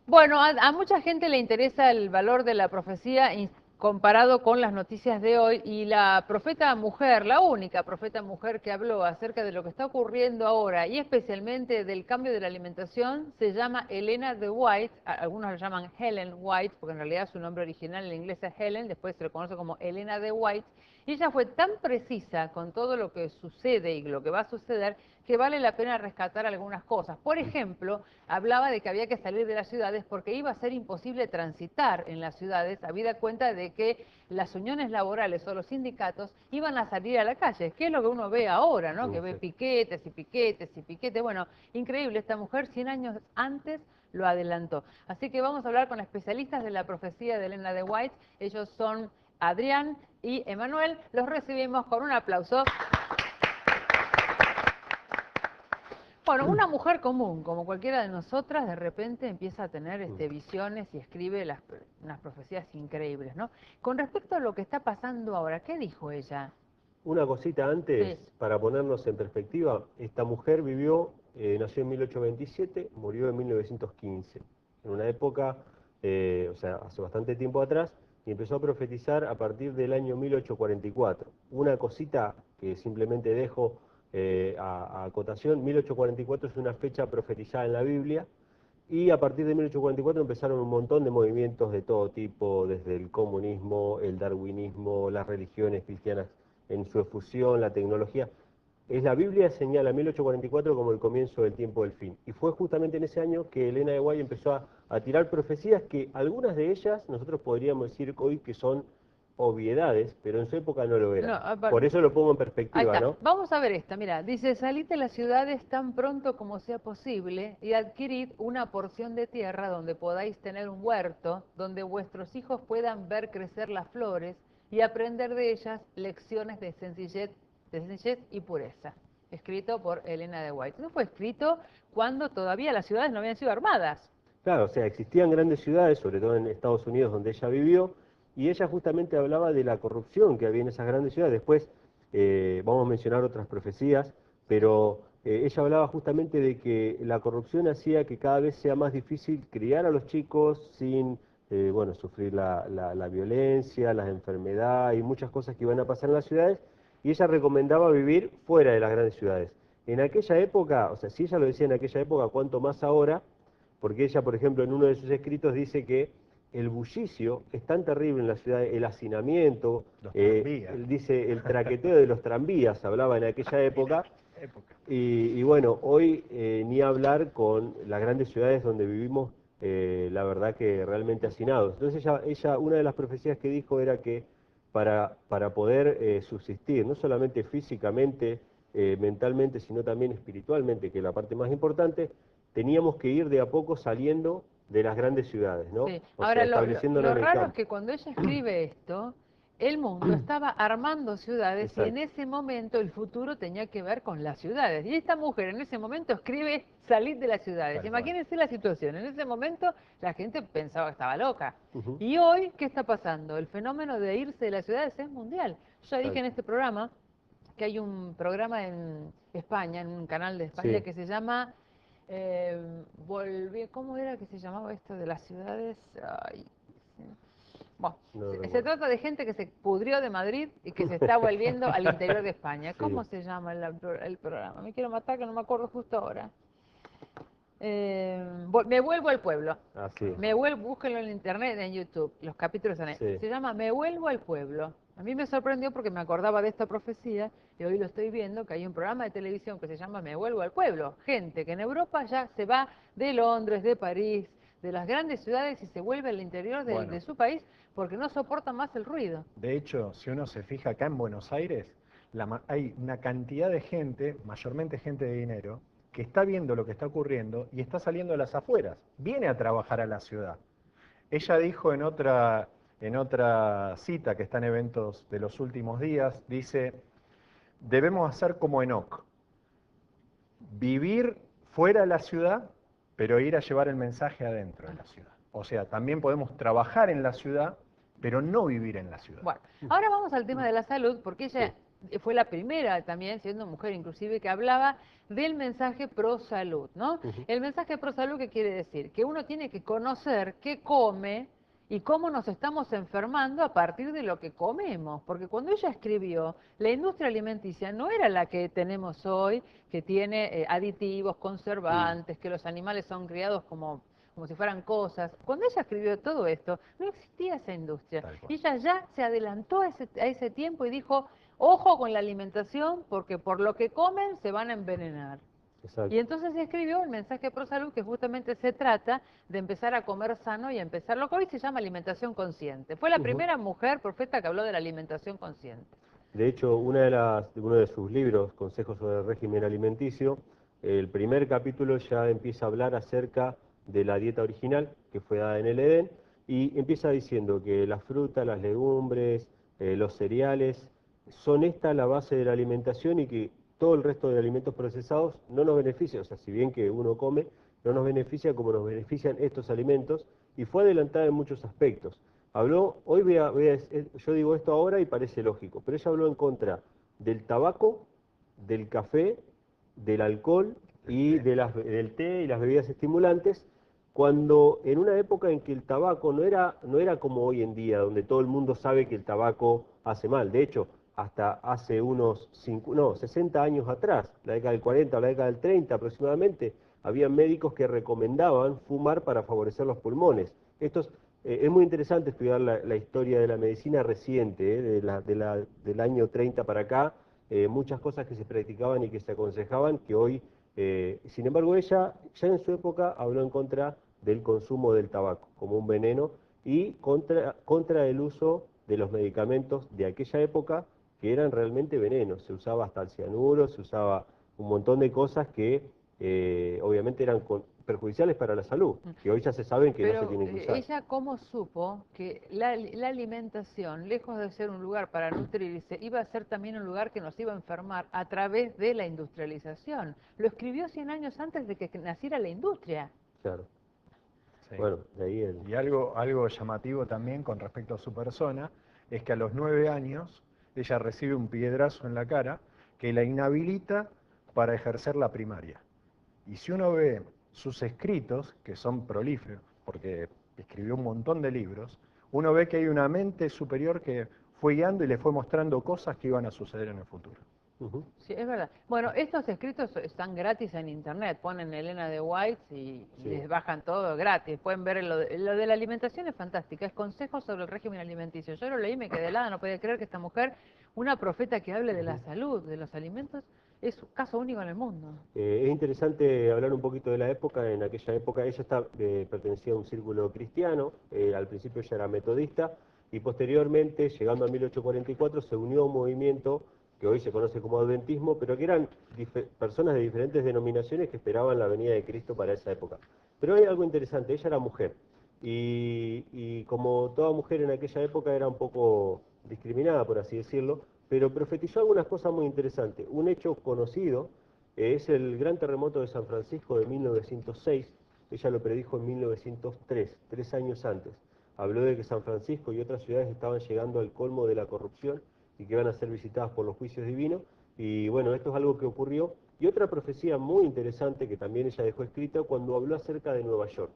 Bueno, a mucha gente le interesa el valor de la profecía comparado con las noticias de hoy y la profeta mujer, la única profeta mujer que habló acerca de lo que está ocurriendo ahora y especialmente del cambio de la alimentación, se llama Elena de White, algunos la llaman Helen White, porque en realidad su nombre original en inglés es Helen, después se le conoce como Elena de White, y ella fue tan precisa con todo lo que sucede y lo que va a suceder que vale la pena rescatar algunas cosas. Por ejemplo, hablaba de que había que salir de las ciudades porque iba a ser imposible transitar en las ciudades, habida cuenta de que las uniones laborales o los sindicatos iban a salir a la calle, que es lo que uno ve ahora, ¿no? Que ve piquetes y piquetes y piquetes. Bueno, increíble, esta mujer 100 años antes lo adelantó. Así que vamos a hablar con especialistas de la profecía de Elena de White. Ellos son Adrián y Emanuel. Los recibimos con un aplauso. Bueno, una mujer común, como cualquiera de nosotras, de repente empieza a tener visiones y escribe unas profecías increíbles, ¿no? Con respecto a lo que está pasando ahora, ¿qué dijo ella? Una cosita antes, Sí. para ponernos en perspectiva, esta mujer nació en 1827, murió en 1915, en una época, o sea, hace bastante tiempo atrás, y empezó a profetizar a partir del año 1844. Una cosita que simplemente dejo a acotación: 1844 es una fecha profetizada en la Biblia, y a partir de 1844 empezaron un montón de movimientos de todo tipo, desde el comunismo, el darwinismo, las religiones cristianas en su efusión, la tecnología. La Biblia señala 1844 como el comienzo del tiempo del fin. Y fue justamente en ese año que Elena de White empezó a tirar profecías que algunas de ellas nosotros podríamos decir hoy que son obviedades, pero en su época no lo No, eran. Por eso lo pongo en ahí perspectiva, está. ¿no? Vamos a ver esta, mira, dice, salid de las ciudades tan pronto como sea posible y adquirid una porción de tierra donde podáis tener un huerto, donde vuestros hijos puedan ver crecer las flores y aprender de ellas lecciones de sencillez y pureza. Escrito por Elena de White. No fue escrito cuando todavía las ciudades no habían sido armadas. Claro, o sea, existían grandes ciudades, sobre todo en Estados Unidos, donde ella vivió, y ella justamente hablaba de la corrupción que había en esas grandes ciudades. Después vamos a mencionar otras profecías, pero ella hablaba justamente de que la corrupción hacía que cada vez sea más difícil criar a los chicos sin, bueno, sufrir la violencia, las enfermedades y muchas cosas que iban a pasar en las ciudades, y ella recomendaba vivir fuera de las grandes ciudades. En aquella época, o sea, si ella lo decía en aquella época, cuánto más ahora, porque ella, por ejemplo, en uno de sus escritos dice que el bullicio es tan terrible en la ciudad, el hacinamiento, Los tranvías. él dice el traqueteo de los tranvías, hablaba en aquella En época, aquella época. y bueno, hoy ni hablar con las grandes ciudades donde vivimos, la verdad que realmente hacinados. Entonces una de las profecías que dijo era que para poder subsistir, no solamente físicamente, mentalmente, sino también espiritualmente, que es la parte más importante, teníamos que ir de a poco saliendo de las grandes ciudades, ¿no? Sí. O sea, Ahora, estableciéndonos lo en el raro es campo. que cuando ella escribe esto, el mundo estaba armando ciudades y en Exacto, ese momento el futuro tenía que ver con las ciudades. Y esta mujer en ese momento escribe salir de las ciudades. Tal cual. Imagínense la situación. En ese momento la gente pensaba que estaba loca. ujú, Y hoy, ¿qué está pasando? El fenómeno de irse de las ciudades es mundial. Yo ya dije tal en este programa que hay un programa en España, en un canal de España sí, que se llama ¿cómo era que se llamaba esto de las ciudades? Ay, sí. Bueno, no se recuerdo. trata de gente que se pudrió de Madrid y que se está volviendo al interior de España. Sí, ¿Cómo se llama el programa? Me quiero matar que no me acuerdo justo ahora. Me vuelvo al pueblo. así, Búsquenlo en internet, en YouTube, los capítulos en sí. se llama Me vuelvo al pueblo. A mí me sorprendió porque me acordaba de esta profecía y hoy lo estoy viendo que hay un programa de televisión que se llama Me vuelvo al pueblo. Gente que en Europa ya se va de Londres, de París, de las grandes ciudades y se vuelve al interior de Bueno, su país porque no soporta más el ruido. de hecho, si uno se fija acá en Buenos Aires, hay una cantidad de gente, mayormente gente de dinero, que está viendo lo que está ocurriendo y está saliendo a las afueras, viene a trabajar a la ciudad. Ella dijo en otra cita que está en eventos de los últimos días, dice, debemos hacer como Enoc, vivir fuera de la ciudad, pero ir a llevar el mensaje adentro de la ciudad. O sea, también podemos trabajar en la ciudad, pero no vivir en la ciudad. Bueno, ahora vamos al tema de la salud, porque ella Sí. fue la primera también, siendo mujer inclusive, que hablaba del mensaje pro salud, ¿no? Ujú. El mensaje pro salud, ¿qué quiere decir? Que uno tiene que conocer qué come y cómo nos estamos enfermando a partir de lo que comemos. Porque cuando ella escribió, la industria alimenticia no era la que tenemos hoy, que tiene aditivos, conservantes, que los animales son criados como si fueran cosas. Cuando ella escribió todo esto, no existía esa industria. Tal cual. Y ella ya se adelantó a ese tiempo y dijo, ojo con la alimentación, porque por lo que comen se van a envenenar. Y Exacto. entonces escribió el mensaje pro salud, que justamente se trata de empezar a comer sano y empezar lo que hoy se llama alimentación consciente. Fue la Ujú. primera mujer profeta que habló de la alimentación consciente. De hecho, uno de sus libros, Consejos sobre el régimen alimenticio, el primer capítulo ya empieza a hablar acerca de la dieta original que fue dada en el Edén y empieza diciendo que las frutas, las legumbres, los cereales, son esta la base de la alimentación y que todo el resto de alimentos procesados no nos beneficia, o sea, si bien que uno come, no nos beneficia como nos benefician estos alimentos y fue adelantada en muchos aspectos. Habló, hoy yo digo esto ahora y parece lógico, pero ella habló en contra del tabaco, del café, del alcohol y del té y las bebidas estimulantes, cuando en una época en que el tabaco no era como hoy en día, donde todo el mundo sabe que el tabaco hace mal. De hecho, hasta hace unos 60 años atrás, la década del 40 o la década del 30 aproximadamente, había médicos que recomendaban fumar para favorecer los pulmones. Es muy interesante estudiar la historia de la medicina reciente, del año 30 para acá, muchas cosas que se practicaban y que se aconsejaban que hoy, sin embargo, ella ya en su época habló en contra del consumo del tabaco como un veneno y contra el uso de los medicamentos de aquella época que eran realmente venenos. Se usaba hasta el cianuro, se usaba un montón de cosas que obviamente eran perjudiciales para la salud, que hoy ya se saben que no se Pero tienen que usar. ella cómo supo que la alimentación, lejos de ser un lugar para nutrirse, iba a ser también un lugar que nos iba a enfermar a través de la industrialización. Lo escribió 100 años antes de que naciera la industria. Claro. Sí. Bueno, de ahí el... Y algo llamativo también con respecto a su persona es que a los 9 años ella recibe un piedrazo en la cara que la inhabilita para ejercer la primaria. Y si uno ve sus escritos, que son prolíferos, porque escribió un montón de libros, uno ve que hay una mente superior que fue guiando y le fue mostrando cosas que iban a suceder en el futuro. Ujú. Sí, es verdad. Bueno, estos escritos están gratis en internet. Ponen Elena de White y Sí. les bajan todo gratis. Pueden ver lo de la alimentación, es fantástica. Es Consejos sobre el régimen alimenticio. Yo lo leí y me quedé helada. No podía creer que esta mujer, una profeta que hable de la salud, de los alimentos, es un caso único en el mundo. Es interesante hablar un poquito de la época. En aquella época ella pertenecía a un círculo cristiano, al principio ella era metodista y posteriormente, llegando a 1844, se unió a un movimiento que hoy se conoce como adventismo, pero que eran personas de diferentes denominaciones que esperaban la venida de Cristo para esa época. Pero hay algo interesante, ella era mujer y como toda mujer en aquella época era un poco discriminada, por así decirlo, pero profetizó algunas cosas muy interesantes. Un hecho conocido es el gran terremoto de San Francisco de 1906, ella lo predijo en 1903, 3 años antes. Habló de que San Francisco y otras ciudades estaban llegando al colmo de la corrupción y que iban a ser visitadas por los juicios divinos, y bueno, esto es algo que ocurrió. Y otra profecía muy interesante que también ella dejó escrita cuando habló acerca de Nueva York.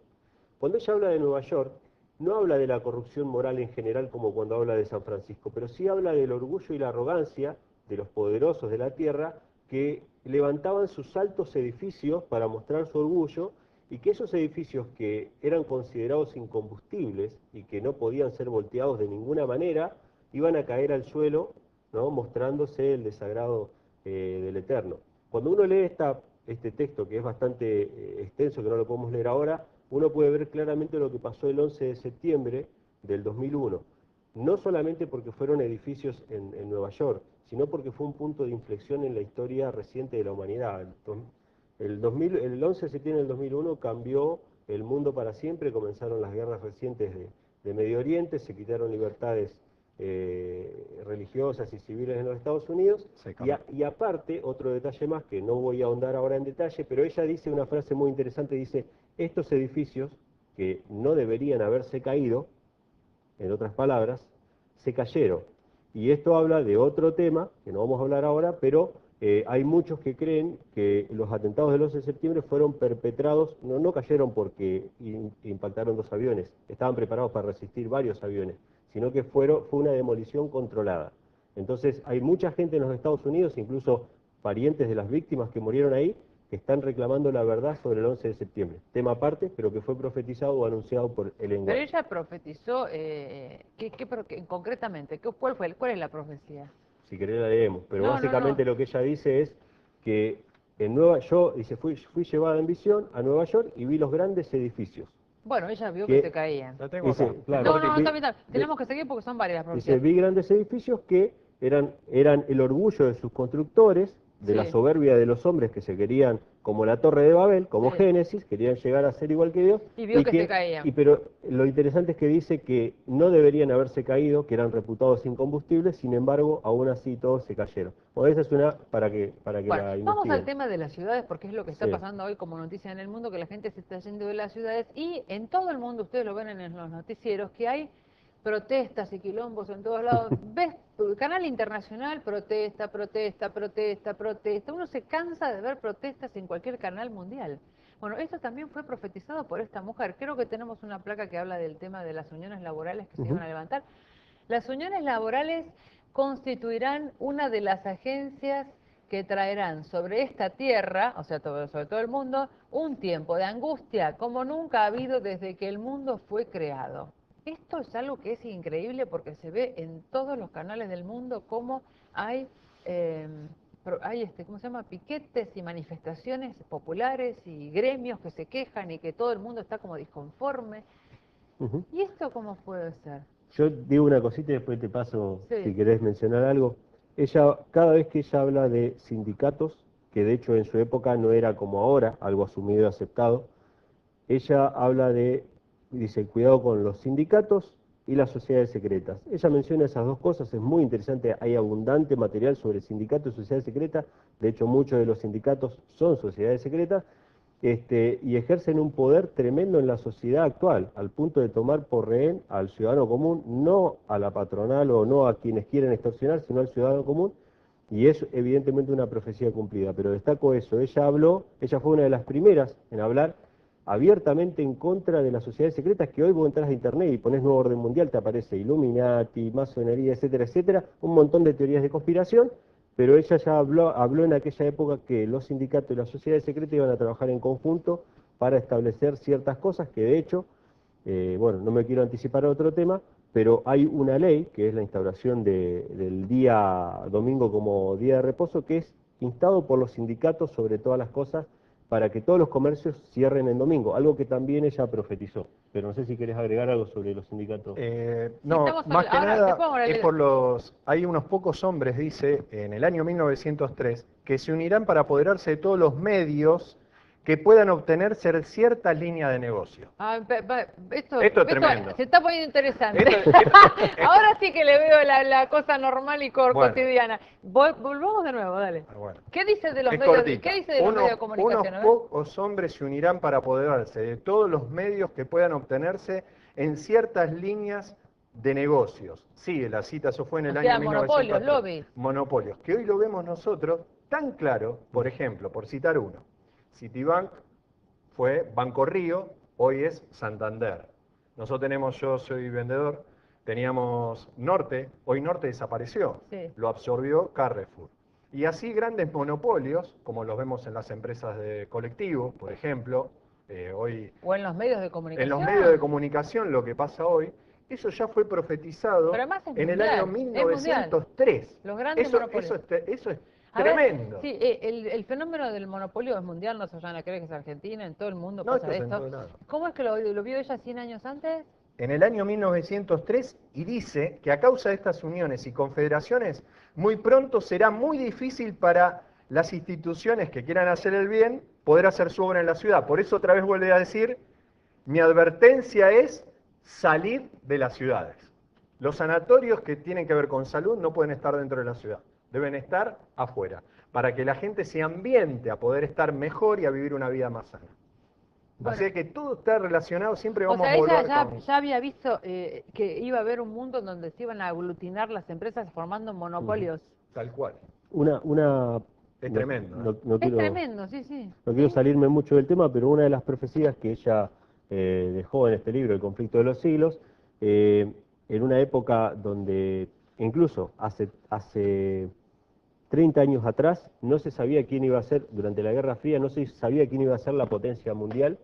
Cuando ella habla de Nueva York, no habla de la corrupción moral en general como cuando habla de San Francisco, pero sí habla del orgullo y la arrogancia de los poderosos de la tierra que levantaban sus altos edificios para mostrar su orgullo y que esos edificios que eran considerados incombustibles y que no podían ser volteados de ninguna manera, iban a caer al suelo, ¿no?, mostrándose el desagrado del Eterno. Cuando uno lee este texto, que es bastante extenso, que no lo podemos leer ahora, uno puede ver claramente lo que pasó el 11 de septiembre del 2001. No solamente porque fueron edificios en Nueva York, sino porque fue un punto de inflexión en la historia reciente de la humanidad. El 11 de septiembre del 2001 cambió el mundo para siempre, comenzaron las guerras recientes de Medio Oriente, se quitaron libertades religiosas y civiles en los Estados Unidos, y aparte, otro detalle más que no voy a ahondar ahora en detalle, pero ella dice una frase muy interesante, dice, estos edificios que no deberían haberse caído, en otras palabras, se cayeron. Y esto habla de otro tema, que no vamos a hablar ahora, pero hay muchos que creen que los atentados del 11 de septiembre fueron perpetrados, no cayeron porque impactaron 2 aviones, estaban preparados para resistir varios aviones, sino que fue una demolición controlada. Entonces hay mucha gente en los Estados Unidos, incluso parientes de las víctimas que murieron ahí, que están reclamando la verdad sobre el 11 de septiembre. Tema aparte, pero que fue profetizado o anunciado por el Pero lenguaje. ella profetizó, concretamente, cuál es la profecía? Si querés la leemos, pero No, básicamente lo que ella dice es que dice, fui llevada en visión a Nueva York y vi los grandes edificios. Bueno, ella vio Que- que se caían. La tengo Dice, acá. claro, Está bien, tenemos que seguir porque son varias las dice, profecías. vi grandes edificios que eran el orgullo de sus constructores, de la Sí. soberbia de los hombres que se querían, como la Torre de Babel, como Sí. Génesis, querían llegar a ser igual que Dios. Y vio que se caían. Pero lo interesante es que dice que no deberían haberse caído, que eran reputados incombustibles, sin embargo, aún así todos se cayeron. Bueno, esa es una para que Bueno, la vamos investiguen. al tema de las ciudades porque es lo que está Sí. pasando hoy como noticia en el mundo, que la gente se está yendo de las ciudades y en todo el mundo, ustedes lo ven en los noticieros, que hay protestas y quilombos en todos lados. Ves, canal internacional, protesta. Uno se cansa de ver protestas en cualquier canal mundial. Bueno, esto también fue profetizado por esta mujer. Creo que tenemos una placa que habla del tema de las uniones laborales que se iban a levantar. Las uniones laborales constituirán una de las agencias que traerán sobre esta tierra, o sea, sobre todo el mundo, un tiempo de angustia como nunca ha habido desde que el mundo fue creado. Esto es algo que es increíble porque se ve en todos los canales del mundo cómo hay, ¿cómo se llama? Piquetes y manifestaciones populares y gremios que se quejan y que todo el mundo está como disconforme. Ujú. ¿Y esto cómo puede ser? Yo digo una cosita y después te paso Sí. si querés mencionar algo. Cada vez que ella habla de sindicatos, que de hecho en su época no era como ahora, algo asumido y aceptado, ella habla dice, cuidado con los sindicatos y las sociedades secretas. Ella menciona esas dos cosas, es muy interesante, hay abundante material sobre sindicatos y sociedades secretas, de hecho muchos de los sindicatos son sociedades secretas, y ejercen un poder tremendo en la sociedad actual, al punto de tomar por rehén al ciudadano común, no a la patronal o no a quienes quieren extorsionar, sino al ciudadano común, y es evidentemente una profecía cumplida. Pero destaco eso, ella fue una de las primeras en hablar abiertamente en contra de las sociedades secretas, que hoy vos entras a internet y pones Nuevo Orden Mundial, te aparece Illuminati, masonería, etcétera, etcétera, un montón de teorías de conspiración, pero ella ya habló en aquella época que los sindicatos y las sociedades secretas iban a trabajar en conjunto para establecer ciertas cosas que de hecho, bueno, no me quiero anticipar a otro tema, pero hay una ley, que es la instauración del día domingo como día de reposo, que es instado por los sindicatos sobre todas las cosas para que todos los comercios cierren en domingo, algo que también ella profetizó. Pero no sé si querés agregar algo sobre los sindicatos. No, estamos más que ahora, nada después vamos a es leer. por hay unos pocos hombres, dice, en el año 1903, que se unirán para apoderarse de todos los medios que puedan obtenerse ciertas líneas de negocio. Esto es tremendo. se está poniendo interesante. Esto- Ahora sí que le veo la cosa normal y Bueno. cotidiana. Volvamos de nuevo, dale. Bueno. ¿Qué dice de los Es medios? cortita. ¿Qué dice de los medios de comunicación? Unos A ver. pocos hombres se unirán para apoderarse de todos los medios que puedan obtenerse en ciertas líneas de negocios. Sí, la cita, eso fue en el O año sea, 1903. monopolios, lobby. Monopolios, que hoy lo vemos nosotros tan claro, por ejemplo, por citar uno. Citibank fue Banco Río, hoy es Santander. Nosotros tenemos, yo soy vendedor, teníamos Norte, hoy Norte desapareció, Sí. lo absorbió Carrefour. Y así grandes monopolios, como los vemos en las empresas de colectivos, por ejemplo, hoy O en los medios de comunicación. en los medios de comunicación, lo que pasa hoy, eso ya fue profetizado Pero además es en el mundial, año es 1903. Los grandes Eso monopolios. eso es A ver, tremendo. sí, el fenómeno del monopolio es mundial, no se vayan a creer que es Argentina, en todo el mundo No, pasa esto es en esto. todos lados. ¿Cómo es que lo vio ella 100 años antes? En el año 1903 y dice que a causa de estas uniones y confederaciones, muy pronto será muy difícil para las instituciones que quieran hacer el bien poder hacer su obra en la ciudad. Por eso otra vez vuelve a decir, mi advertencia es salir de las ciudades. Los sanatorios que tienen que ver con salud no pueden estar dentro de la ciudad, deben estar afuera, para que la gente se ambiente a poder estar mejor y a vivir una vida más sana. Bueno, Así que todo está relacionado, siempre o vamos sea, a ella volver ya, con... ya había visto que iba a haber un mundo en donde se iban a aglutinar las empresas formando Ujú. monopolios. Tal cual. Una, Es no, tremendo, ¿eh? no Es quiero, tremendo, sí, sí. no quiero ¿Sí? salirme mucho del tema, pero una de las profecías que ella dejó en este libro, El conflicto de los siglos, eh, en una época donde incluso hace 30 años atrás no se sabía quién iba a ser, durante la Guerra Fría no se sabía quién iba a ser la potencia mundial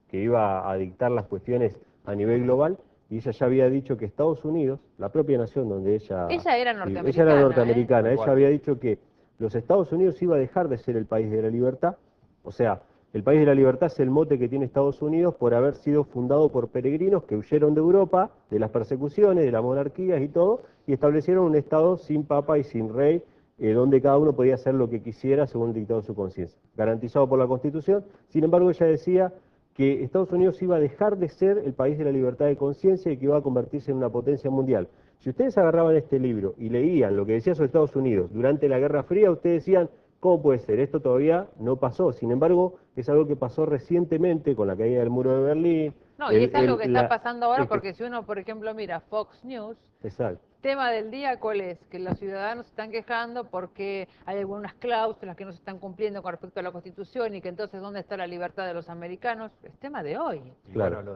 que iba a dictar las cuestiones a nivel global, y ella ya había dicho que Estados Unidos, la propia nación donde Ella era ella era norteamericana, ¿eh? norteamericana, Tal ella cual. había dicho que los Estados Unidos iba a dejar de ser el país de la libertad, o sea, el país de la libertad es el mote que tiene Estados Unidos por haber sido fundado por peregrinos que huyeron de Europa, de las persecuciones, de las monarquías y todo, y establecieron un Estado sin papa y sin rey, donde cada uno podía hacer lo que quisiera según el dictado de su conciencia, garantizado por la Constitución. Sin embargo, ella decía que Estados Unidos iba a dejar de ser el país de la libertad de conciencia y que iba a convertirse en una potencia mundial. Si ustedes agarraban este libro y leían lo que decía sobre Estados Unidos durante la Guerra Fría, ustedes decían, ¿cómo puede ser? Esto todavía no pasó. Sin embargo, es algo que pasó recientemente con la caída del muro de Berlín. No, y es algo que está La, pasando ahora el que, porque si uno, por ejemplo, mira Fox News, exacto, tema del día, ¿cuál es? Que los ciudadanos se están quejando porque hay algunas cláusulas que no se están cumpliendo con respecto a la Constitución y que entonces ¿dónde está la libertad de los americanos? Es tema de hoy. Y claro. bueno,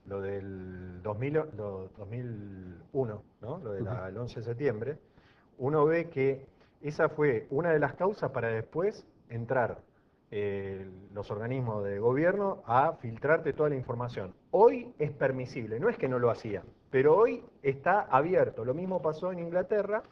lo del 2001, ¿no? Lo del 11 de septiembre, uno ve que esa fue una de las causas para después entrar los organismos de gobierno a filtrarte toda la información. Hoy es permisible, no es que no lo hacían, pero hoy está abierto. Lo mismo pasó en Inglaterra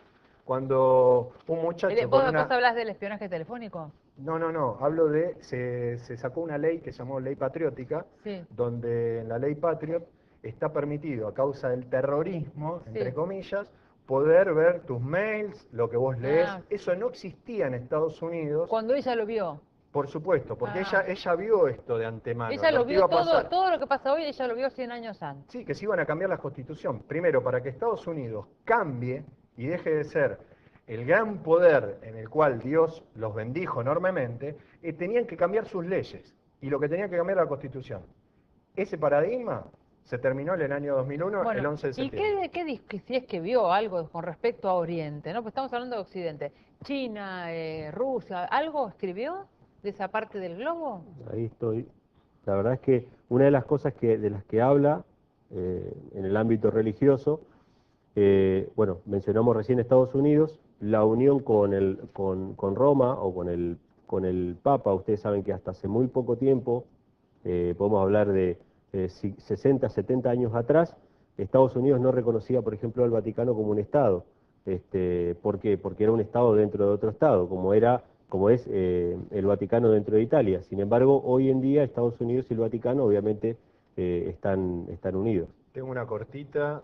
cuando un muchacho con ¿Vos una... hablas del espionaje telefónico? No, hablo de, se sacó una ley que se llamó Ley Patriótica, Sí, donde en la Ley Patriot está permitido, a causa del terrorismo, entre sí. comillas, poder ver tus mails, lo que vos lees. Ah, Eso no existía en Estados Unidos, cuando ella lo vio. por supuesto, porque Ah, ella vio esto de antemano, ella lo lo que vio iba a todo, pasar. todo lo que pasa hoy, ella lo vio 100 años antes. Sí, que se iban a cambiar la constitución. Primero, para que Estados Unidos cambie y deje de ser el gran poder en el cual Dios los bendijo enormemente, tenían que cambiar sus leyes. Y lo que tenían que cambiar era la constitución. Ese paradigma se terminó en el año 2001, el Bueno, 11 de ¿y septiembre. si es que vio algo con respecto a Oriente, ¿no? Pues estamos hablando de Occidente. China, Rusia, ¿algo escribió de esa parte del globo? Ahí estoy. La verdad es que una de las cosas de las que habla en el ámbito religioso, bueno, mencionamos recién Estados Unidos, la unión con Roma o con el Papa. Ustedes saben que hasta hace muy poco tiempo, podemos hablar de 60, 70 años atrás, Estados Unidos no reconocía, por ejemplo, al Vaticano como un Estado. ¿Por qué? Porque era un Estado dentro de otro Estado, como es el Vaticano dentro de Italia. Sin embargo, hoy en día Estados Unidos y el Vaticano obviamente están unidos. Tengo una cortita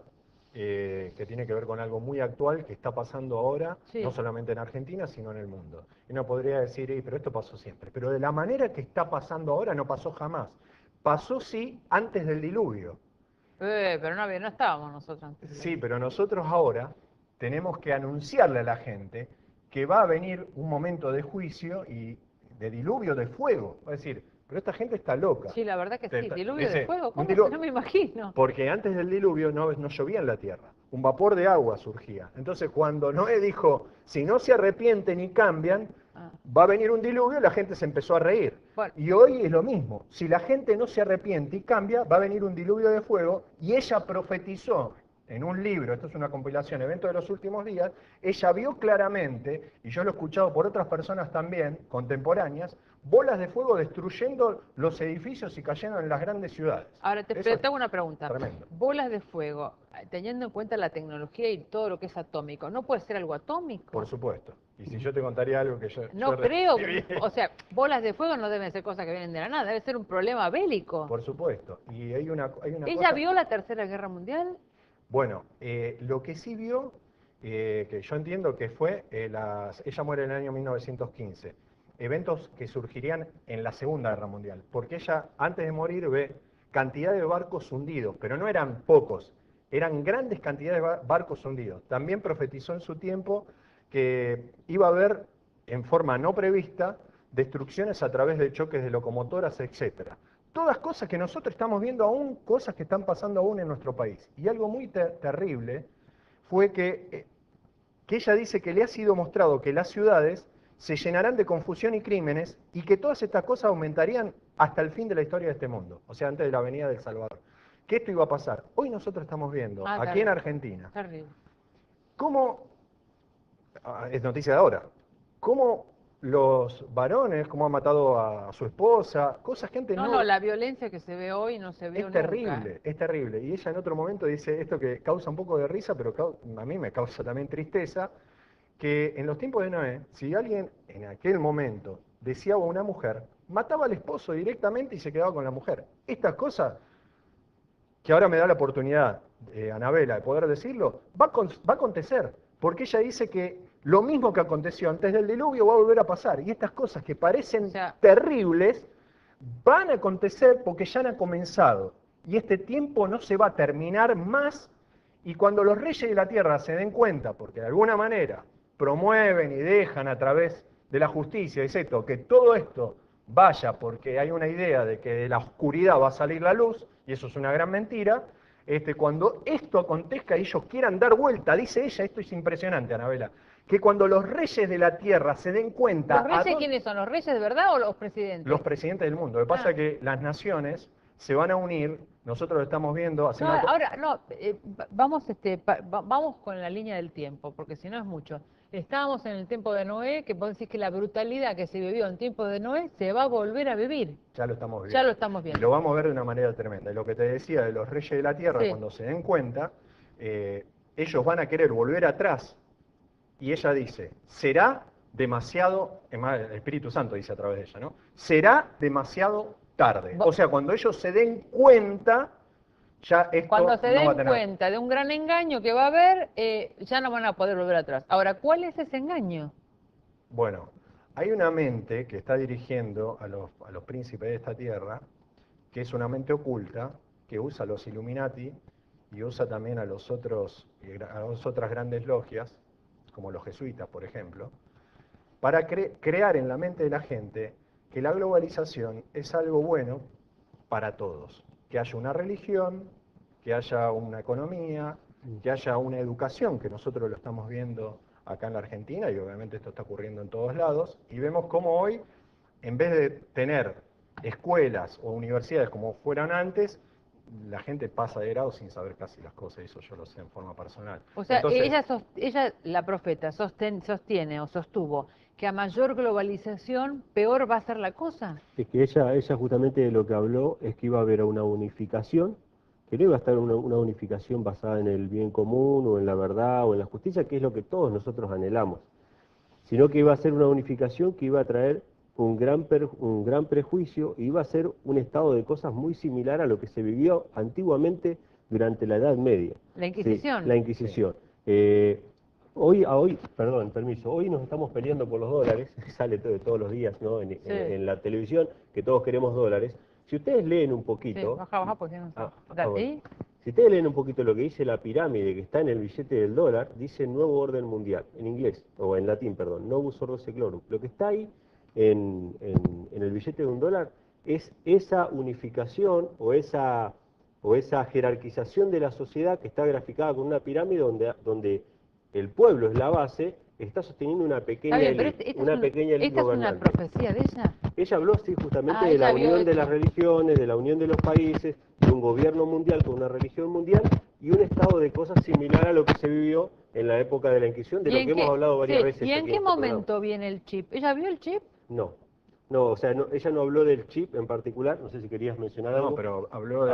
que tiene que ver con algo muy actual que está pasando ahora, Sí. no solamente en Argentina, sino en el mundo. Y uno podría decir, pero esto pasó siempre. Pero de la manera que está pasando ahora no pasó jamás. Pasó sí antes del diluvio. Pero no estábamos nosotros antes. Sí, pero nosotros ahora tenemos que anunciarle a la gente que va a venir un momento de juicio y de diluvio de fuego. Va a decir, pero esta gente está loca. Sí, la verdad que sí. ¿Diluvio de Dice, fuego? un ¿Cómo? No me imagino. porque antes del diluvio no llovía en la tierra, un vapor de agua surgía. Entonces cuando Noé dijo, si no se arrepienten y cambian, Ah, va a venir un diluvio, la gente se empezó a reír. bueno, Y hoy es lo mismo, si la gente no se arrepiente y cambia, va a venir un diluvio de fuego, y ella profetizó en un libro, esto es una compilación, Eventos de los Últimos Días, ella vio claramente, y yo lo he escuchado por otras personas también, contemporáneas, bolas de fuego destruyendo los edificios y cayendo en las grandes ciudades. ahora te Eso es hago una pregunta. tremendo. Bolas de fuego, teniendo en cuenta la tecnología y todo lo que es atómico, ¿no puede ser algo atómico? Por supuesto. Y si yo te contaría algo que yo... No yo creo, recibí, o sea, bolas de fuego no deben ser cosas que vienen de la nada, debe ser un problema bélico. por supuesto. Y hay una ¿Ella cosa... vio la Tercera Guerra Mundial? Bueno, lo que sí vio, que yo entiendo que fue, ella muere en el año 1915, eventos que surgirían en la Segunda Guerra Mundial, porque ella antes de morir ve cantidad de barcos hundidos, pero no eran pocos, eran grandes cantidades de barcos hundidos. También profetizó en su tiempo que iba a haber, en forma no prevista, destrucciones a través de choques de locomotoras, etcétera. Todas cosas que nosotros estamos viendo aún, cosas que están pasando aún en nuestro país. Y algo muy terrible fue que ella dice que le ha sido mostrado que las ciudades se llenarán de confusión y crímenes y que todas estas cosas aumentarían hasta el fin de la historia de este mundo, o sea, antes de la venida del Salvador. Que esto iba a pasar. Hoy nosotros estamos viendo, aquí terrible, en Argentina, terrible. cómo, es noticia de ahora, cómo los varones, cómo han matado a su esposa, cosas que antes No, la violencia que se ve hoy no se vio nunca. Es terrible. Y ella en otro momento dice esto que causa un poco de risa, pero a mí me causa también tristeza, que en los tiempos de Noé, si alguien en aquel momento deseaba a una mujer, mataba al esposo directamente y se quedaba con la mujer. Estas cosas, que ahora me da la oportunidad, Anabela, de poder decirlo, va a acontecer, porque ella dice que lo mismo que aconteció antes del diluvio va a volver a pasar, y estas cosas que parecen terribles, van a acontecer porque ya han comenzado, y este tiempo no se va a terminar más, y cuando los reyes de la tierra se den cuenta, porque de alguna manera promueven y dejan a través de la justicia, excepto que todo esto vaya porque hay una idea de que de la oscuridad va a salir la luz, y eso es una gran mentira, cuando esto acontezca y ellos quieran dar vuelta, dice ella, esto es impresionante, Anabela, que cuando los reyes de la tierra se den cuenta... ¿Los reyes quiénes son? ¿Los reyes de verdad o los presidentes? Los presidentes del mundo. Lo que pasa es que las naciones se van a unir, nosotros lo estamos viendo... Vamos con la línea del tiempo, porque si no es mucho. Estábamos en el tiempo de Noé, que vos decís que la brutalidad que se vivió en tiempo de Noé se va a volver a vivir. Ya lo estamos viendo. Ya lo estamos viendo. Y lo vamos a ver de una manera tremenda. Y lo que te decía de los reyes de la tierra, cuando se den cuenta, ellos van a querer volver atrás. Y ella dice, será demasiado, el Espíritu Santo dice a través de ella, ¿no? Será demasiado tarde. O sea, cuando ellos se den cuenta, ya esto cuando se no va a den tener... cuenta de un gran engaño que va a haber, ya no van a poder volver atrás. Ahora, ¿cuál es ese engaño? Bueno, hay una mente que está dirigiendo a los príncipes de esta tierra, que es una mente oculta, que usa a los Illuminati y usa también a las otras grandes logias, como los jesuitas, por ejemplo, para crear en la mente de la gente que la globalización es algo bueno para todos. Que haya una religión, que haya una economía, que haya una educación, que nosotros lo estamos viendo acá en la Argentina, y obviamente esto está ocurriendo en todos lados, y vemos cómo hoy, en vez de tener escuelas o universidades como fueran antes, la gente pasa de grado sin saber casi las cosas, eso yo lo sé en forma personal. O sea, entonces, ella, la profeta, sostiene o sostuvo que a mayor globalización, peor va a ser la cosa. Es que ella justamente de lo que habló es que iba a haber una unificación, que no iba a estar una unificación basada en el bien común o en la verdad o en la justicia, que es lo que todos nosotros anhelamos, sino que iba a ser una unificación que iba a traer un gran prejuicio y iba a ser un estado de cosas muy similar a lo que se vivió antiguamente durante la Edad Media. La Inquisición. Sí, la Inquisición. Hoy nos estamos peleando por los dólares, sale todos los días, ¿no? En la televisión, que todos queremos dólares. Si ustedes leen un poquito... Sí, baja, porque no sé. Si ustedes leen un poquito lo que dice la pirámide que está en el billete del dólar, dice Nuevo Orden Mundial, en inglés, o en latín, perdón, Novus Ordo Seclorum. Lo que está ahí en el billete de un dólar es esa unificación o esa jerarquización de la sociedad que está graficada con una pirámide donde el pueblo es la base, está sosteniendo una pequeña élite gobernante. ¿Esta es una profecía de ella? Ella habló, sí, justamente de la unión de las religiones, de la unión de los países, de un gobierno mundial con una religión mundial y un estado de cosas similar a lo que se vivió en la época de la Inquisición, de lo que hemos hablado varias veces. ¿Y en qué momento viene el chip? ¿Ella vio el chip? No, o sea, ella no habló del chip en particular, no sé si querías mencionar algo. No, pero habló de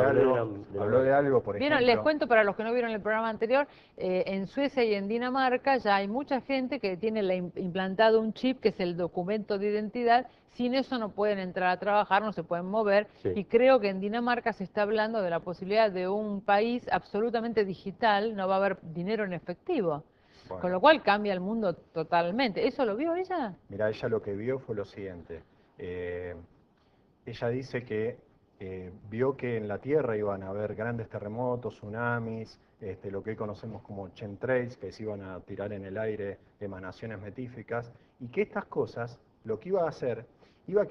algo, por ejemplo. Les cuento para los que no vieron el programa anterior, en Suecia y en Dinamarca ya hay mucha gente que tiene implantado un chip, que es el documento de identidad. Sin eso no pueden entrar a trabajar, no se pueden mover, y creo que en Dinamarca se está hablando de la posibilidad de un país absolutamente digital, no va a haber dinero en efectivo. Bueno. Con lo cual cambia el mundo totalmente. ¿Eso lo vio ella? Mira, ella lo que vio fue lo siguiente. Ella dice que vio que en la Tierra iban a haber grandes terremotos, tsunamis, lo que hoy conocemos como chemtrails, que se iban a tirar en el aire emanaciones metíficas, y que estas cosas lo que iba a hacer, iba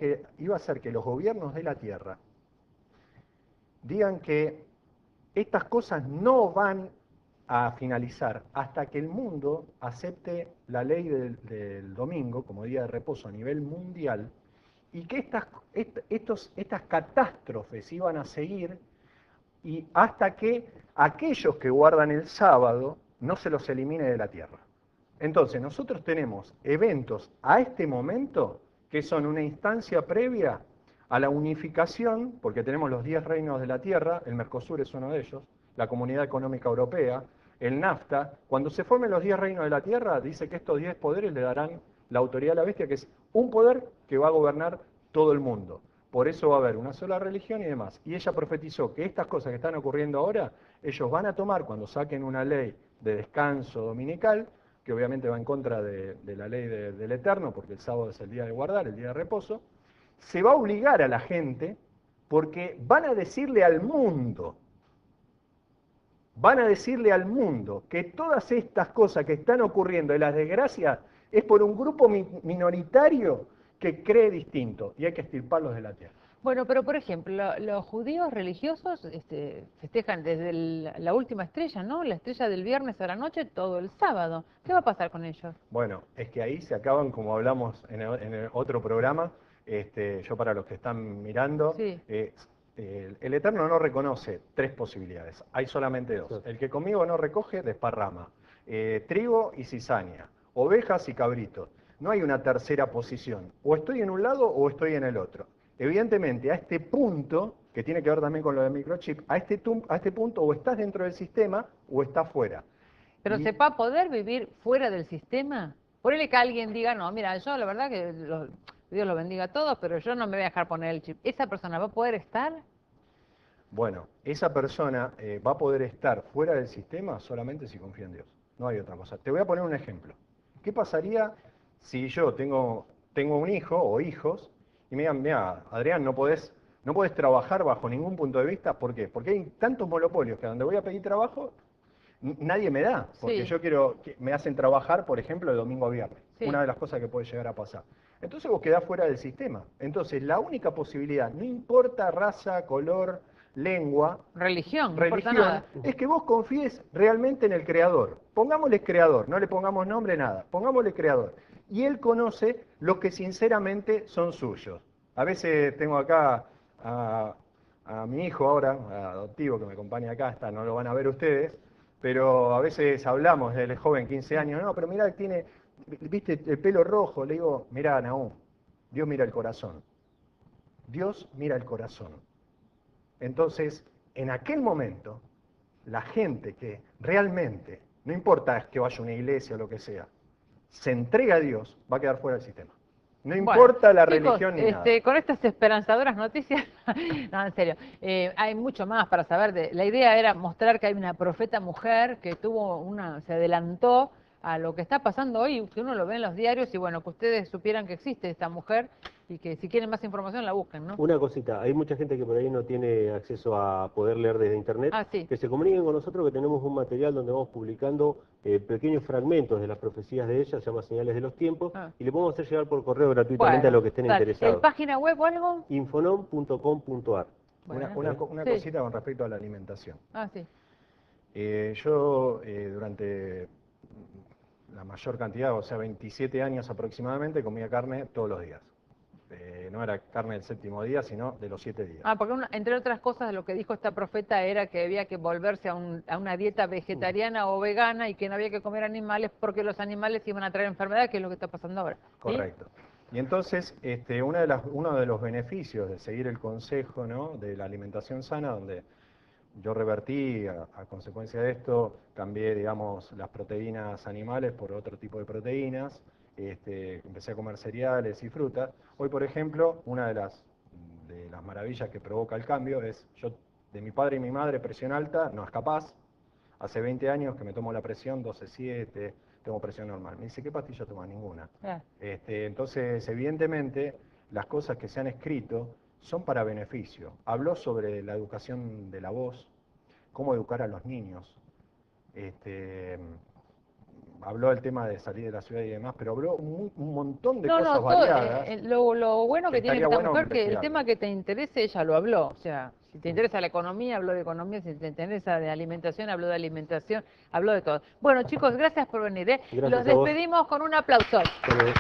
a hacer que los gobiernos de la Tierra digan que estas cosas no van a finalizar hasta que el mundo acepte la ley del domingo como día de reposo a nivel mundial, y que estas catástrofes iban a seguir y hasta que aquellos que guardan el sábado no se los elimine de la tierra. Entonces, nosotros tenemos eventos a este momento que son una instancia previa a la unificación, porque tenemos los 10 reinos de la tierra, el Mercosur es uno de ellos, la Comunidad Económica Europea, el NAFTA. Cuando se formen los 10 reinos de la tierra, dice que estos 10 poderes le darán la autoridad a la bestia, que es un poder que va a gobernar todo el mundo. Por eso va a haber una sola religión y demás. Y ella profetizó que estas cosas que están ocurriendo ahora, ellos van a tomar cuando saquen una ley de descanso dominical, que obviamente va en contra de la ley del Eterno, porque el sábado es el día de guardar, el día de reposo. Se va a obligar a la gente, porque van a decirle al mundo que todas estas cosas que están ocurriendo y las desgracias es por un grupo minoritario que cree distinto, y hay que extirparlos de la tierra. Bueno, pero por ejemplo, los judíos religiosos festejan desde la última estrella, ¿no? La estrella del viernes a la noche, todo el sábado. ¿Qué va a pasar con ellos? Bueno, es que ahí se acaban, como hablamos en el otro programa, yo para los que están mirando, Sí. El Eterno no reconoce 3 posibilidades, hay solamente 2. El que conmigo no recoge, desparrama. Trigo y cizaña, ovejas y cabritos. No hay una tercera posición, o estoy en un lado o estoy en el otro. Evidentemente, a este punto, que tiene que ver también con lo del microchip, a este punto o estás dentro del sistema o estás fuera. ¿Pero se va a poder vivir fuera del sistema? Ponele que alguien diga, no, mira, yo la verdad que Dios lo bendiga a todos, pero yo no me voy a dejar poner el chip. ¿Esa persona va a poder estar? Bueno, esa persona va a poder estar fuera del sistema solamente si confía en Dios. No hay otra cosa. Te voy a poner un ejemplo. ¿Qué pasaría si yo tengo un hijo o hijos y me digan, mira, Adrián, no podés trabajar bajo ningún punto de vista? ¿Por qué? Porque hay tantos monopolios que donde voy a pedir trabajo, nadie me da. Porque Sí. yo quiero, me hacen trabajar, por ejemplo, de domingo a viernes. Sí. Una de las cosas que puede llegar a pasar. Entonces vos quedás fuera del sistema. Entonces la única posibilidad, no importa raza, color, lengua, Religión, no importa nada. es que vos confíes realmente en el Creador. Pongámosle Creador, no le pongamos nombre, nada. Pongámosle Creador. Y Él conoce los que sinceramente son suyos. A veces tengo acá a mi hijo ahora, adoptivo, que me acompaña acá, no lo van a ver ustedes, pero a veces hablamos del joven, 15 años, no, pero mirá, tiene, viste, el pelo rojo. Le digo, mirá, Nahum, Dios mira el corazón. Dios mira el corazón. Entonces, en aquel momento, la gente que realmente, no importa que vaya a una iglesia o lo que sea, se entrega a Dios, va a quedar fuera del sistema. No importa la religión ni nada. Con estas esperanzadoras noticias, no, en serio, hay mucho más para saber. La idea era mostrar que hay una profeta mujer que se adelantó a lo que está pasando hoy, que uno lo ve en los diarios, y bueno, que ustedes supieran que existe esta mujer y que si quieren más información la busquen, ¿no? Una cosita, hay mucha gente que por ahí no tiene acceso a poder leer desde internet, Sí. que se comuniquen con nosotros, que tenemos un material donde vamos publicando pequeños fragmentos de las profecías de ella, se llama Señales de los Tiempos, y le podemos hacer llegar por correo gratuitamente a los que estén interesados. ¿El página web o algo? Infonom.com.ar. Una cosita con respecto a la alimentación. Sí. Yo durante la mayor cantidad, o sea, 27 años aproximadamente, comía carne todos los días. No era carne del 7º día, sino de los 7 días. Porque entre otras cosas lo que dijo esta profeta era que había que volverse a una dieta vegetariana o vegana, y que no había que comer animales porque los animales iban a traer enfermedades, que es lo que está pasando ahora. ¿Sí? Correcto. Y entonces, uno de los beneficios de seguir el consejo, ¿no?, de la alimentación sana, donde yo revertí, a consecuencia de esto, cambié, digamos, las proteínas animales por otro tipo de proteínas, empecé a comer cereales y frutas. Hoy, por ejemplo, una de las maravillas que provoca el cambio es, yo, de mi padre y mi madre, presión alta, no es capaz. Hace 20 años que me tomo la presión, 12,7, tengo presión normal. Me dice, ¿qué pastilla tomas? Ninguna. Entonces, evidentemente, las cosas que se han escrito son para beneficio. Habló sobre la educación de la voz, cómo educar a los niños. Habló del tema de salir de la ciudad y demás, pero habló un montón de cosas variadas. Lo bueno que tiene esta mujer, que el investigarlo. tema que te interese, ella lo habló. O sea, Si te interesa la economía, habló de economía. Si te interesa de alimentación, habló de alimentación. Habló de todo. Bueno, chicos, gracias por venir. Gracias Los a vos. despedimos con un aplauso. Hasta luego.